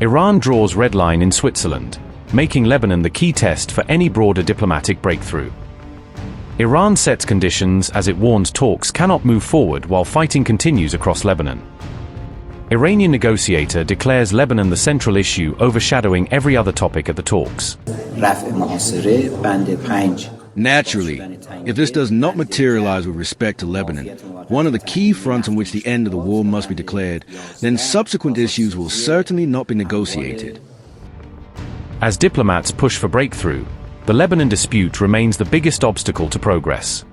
Iran draws red line in Switzerland, making Lebanon the key test for any broader diplomatic breakthrough. Iran sets conditions as it warns talks cannot move forward while fighting continues across Lebanon. Iranian negotiator declares Lebanon the central issue, overshadowing every other topic at the talks. Naturally, if this does not materialize with respect to Lebanon, one of the key fronts on which the end of the war must be declared, then subsequent issues will certainly not be negotiated. As diplomats push for breakthrough, the Lebanon dispute remains the biggest obstacle to progress.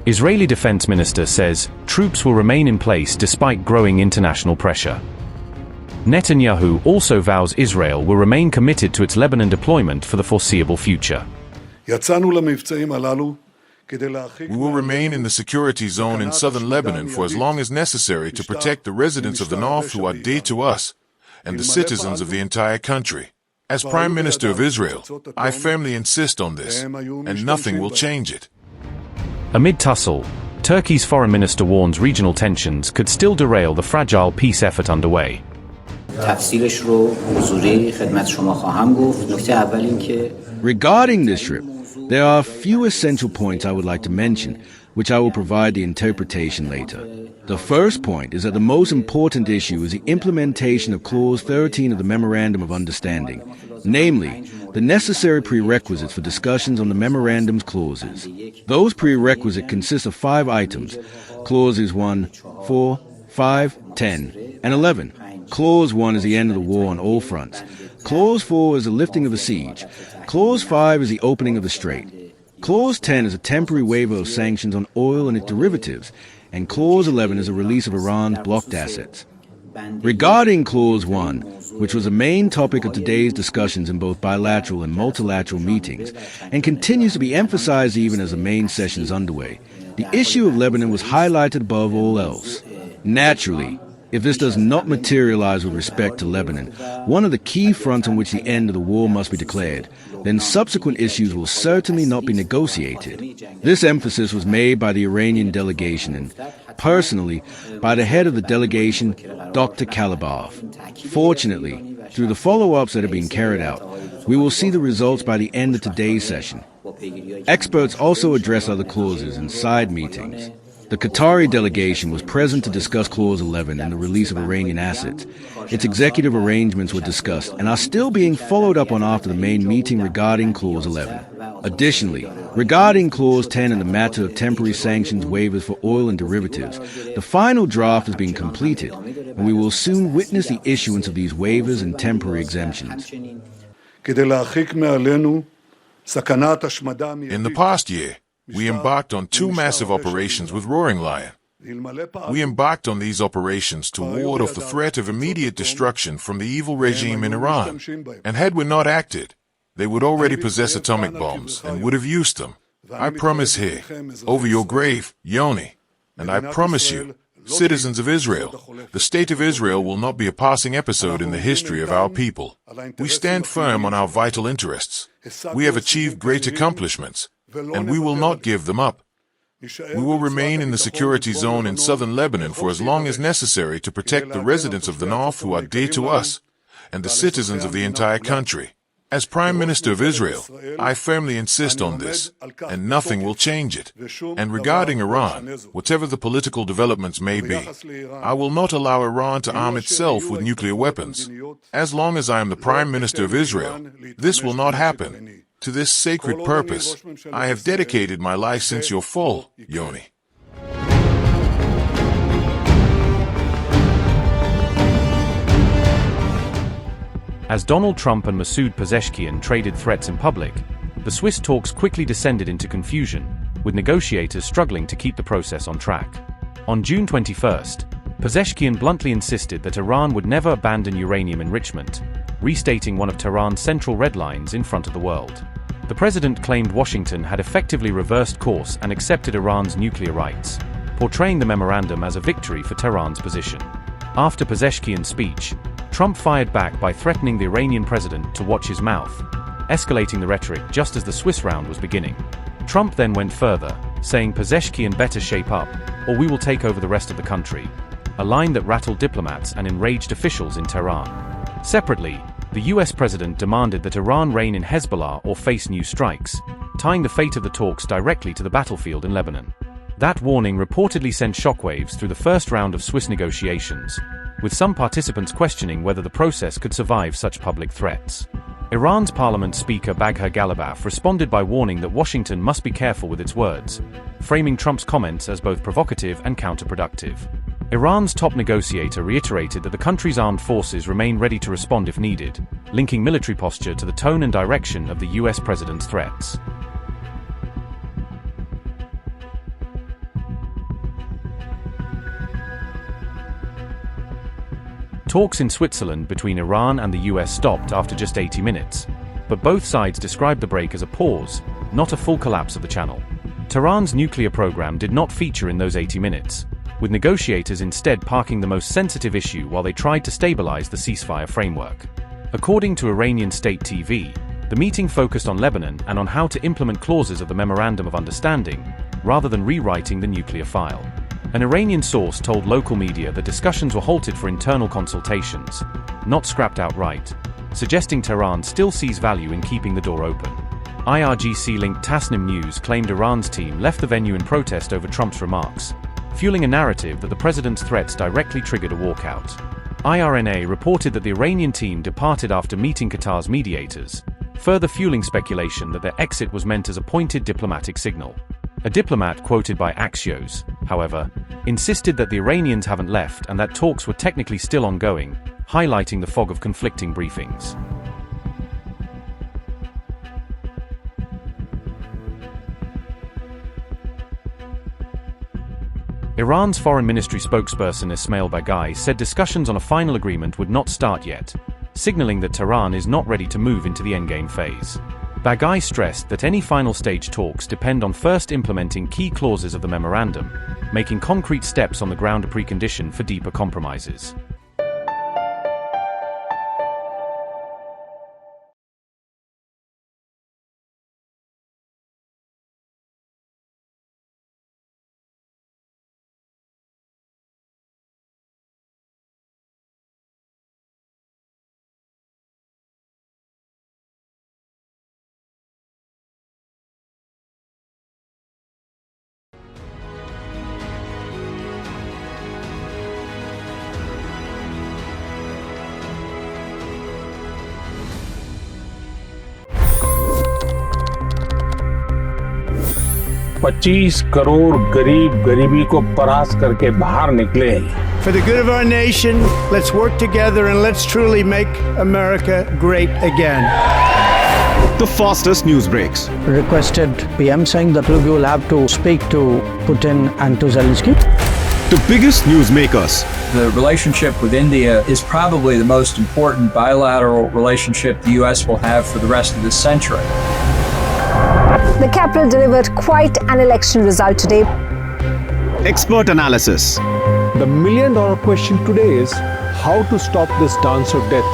Israeli Defense Minister says troops will remain in place despite growing international pressure. Netanyahu also vows Israel will remain committed to its Lebanon deployment for the foreseeable future. We will remain in the security zone in southern Lebanon for as long as necessary to protect the residents of the north who are dear to us and the citizens of the entire country. As Prime Minister of Israel, I firmly insist on this, and nothing will change it. Amid tussle, Turkey's foreign minister warns regional tensions could still derail the fragile peace effort underway. Regarding this trip, there are a few essential points I would like to mention, which I will provide the interpretation later. The first point is that the most important issue is the implementation of Clause 13 of the Memorandum of Understanding, namely, the necessary prerequisites for discussions on the Memorandum's clauses. Those prerequisites consist of 5 items, Clauses 1, 4, 5, 10, and 11. Clause 1 is the end of the war on all fronts. Clause 4 is the lifting of the siege. Clause 5 is the opening of the strait. Clause 10 is a temporary waiver of sanctions on oil and its derivatives, and Clause 11 is a release of Iran's blocked assets. Regarding Clause 1, which was a main topic of today's discussions in both bilateral and multilateral meetings, and continues to be emphasized even as the main session is underway, the issue of Lebanon was highlighted above all else. Naturally, if this does not materialize with respect to Lebanon, one of the key fronts on which the end of the war must be declared, then subsequent issues will certainly not be negotiated. This emphasis was made by the Iranian delegation and, personally, by the head of the delegation, Dr. Kalibov. Fortunately, through the follow-ups that are being carried out, we will see the results by the end of today's session. Experts also address other clauses in side meetings. The Qatari delegation was present to discuss Clause 11 and the release of Iranian assets. Its executive arrangements were discussed and are still being followed up on after the main meeting regarding Clause 11. Additionally, regarding Clause 10 and the matter of temporary sanctions waivers for oil and derivatives, the final draft has been completed, and we will soon witness the issuance of these waivers and temporary exemptions. In the past year, we embarked on 2 massive operations with Roaring Lion. We embarked on these operations to ward off the threat of immediate destruction from the evil regime in Iran, and had we not acted, they would already possess atomic bombs and would have used them. I promise here, over your grave, Yoni, and I promise you, citizens of Israel, the state of Israel will not be a passing episode in the history of our people. We stand firm on our vital interests. We have achieved great accomplishments, and we will not give them up. We will remain in the security zone in southern Lebanon for as long as necessary to protect the residents of the north who are dear to us and the citizens of the entire country. As Prime Minister of Israel, I firmly insist on this, and nothing will change it. And regarding Iran, whatever the political developments may be, I will not allow Iran to arm itself with nuclear weapons. As long as I am the Prime Minister of Israel, this will not happen. To this sacred purpose, I have dedicated my life since your fall, Yoni. As Donald Trump and Masoud Pezeshkian traded threats in public, the Swiss talks quickly descended into confusion, with negotiators struggling to keep the process on track. On June 21st, Pezeshkian bluntly insisted that Iran would never abandon uranium enrichment, restating one of Tehran's central red lines in front of the world. The president claimed Washington had effectively reversed course and accepted Iran's nuclear rights, portraying the memorandum as a victory for Tehran's position. After Pezeshkian's speech, Trump fired back by threatening the Iranian president to watch his mouth, escalating the rhetoric just as the Swiss round was beginning. Trump then went further, saying Pezeshkian better shape up, or we will take over the rest of the country, a line that rattled diplomats and enraged officials in Tehran. Separately, the US president demanded that Iran rein in Hezbollah or face new strikes, tying the fate of the talks directly to the battlefield in Lebanon. That warning reportedly sent shockwaves through the first round of Swiss negotiations, with some participants questioning whether the process could survive such public threats. Iran's parliament speaker Bagher Ghalibaf responded by warning that Washington must be careful with its words, framing Trump's comments as both provocative and counterproductive. Iran's top negotiator reiterated that the country's armed forces remain ready to respond if needed, linking military posture to the tone and direction of the US president's threats. Talks in Switzerland between Iran and the US stopped after just 80 minutes, but both sides described the break as a pause, not a full collapse of the channel. Tehran's nuclear program did not feature in those 80 minutes, with negotiators instead parking the most sensitive issue while they tried to stabilize the ceasefire framework. According to Iranian state TV, the meeting focused on Lebanon and on how to implement clauses of the Memorandum of Understanding, rather than rewriting the nuclear file. An Iranian source told local media that discussions were halted for internal consultations, not scrapped outright, suggesting Tehran still sees value in keeping the door open. IRGC-linked Tasnim News claimed Iran's team left the venue in protest over Trump's remarks, fueling a narrative that the president's threats directly triggered a walkout. IRNA reported that the Iranian team departed after meeting Qatar's mediators, further fueling speculation that their exit was meant as a pointed diplomatic signal. A diplomat quoted by Axios, however, insisted that the Iranians haven't left and that talks were technically still ongoing, highlighting the fog of conflicting briefings. Iran's foreign ministry spokesperson Ismail Baghai said discussions on a final agreement would not start yet, signaling that Tehran is not ready to move into the endgame phase. Baghai stressed that any final stage talks depend on first implementing key clauses of the memorandum, making concrete steps on the ground a precondition for deeper compromises. $25 crore गरीब गरीबी को परास्त करके बाहर निकले। For the good of our nation, let's work together and let's truly make America great again. The fastest news breaks. Requested PM saying that we will have to speak to Putin and to Zelensky. The biggest news makers. The relationship with India is probably the most important bilateral relationship the U.S. will have for the rest of this century. The capital delivered quite an election result today. Expert analysis. The million-dollar question today is how to stop this dance of death.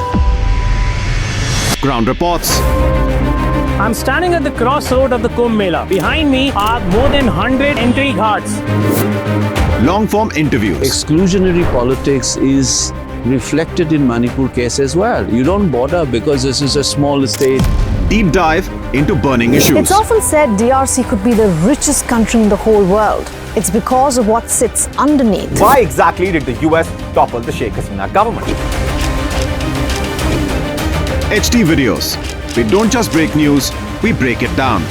Ground reports. I'm standing at the crossroad of the Kumbh Mela. Behind me are more than 100 entry ghats. Long-form interviews. Exclusionary politics is reflected in Manipur case as well. You don't bother because this is a small state. Deep dive into burning issues. It's often said DRC could be the richest country in the whole world. It's because of what sits underneath. Why exactly did the US topple the Sheikh Hasina government? HT videos. We don't just break news, we break it down.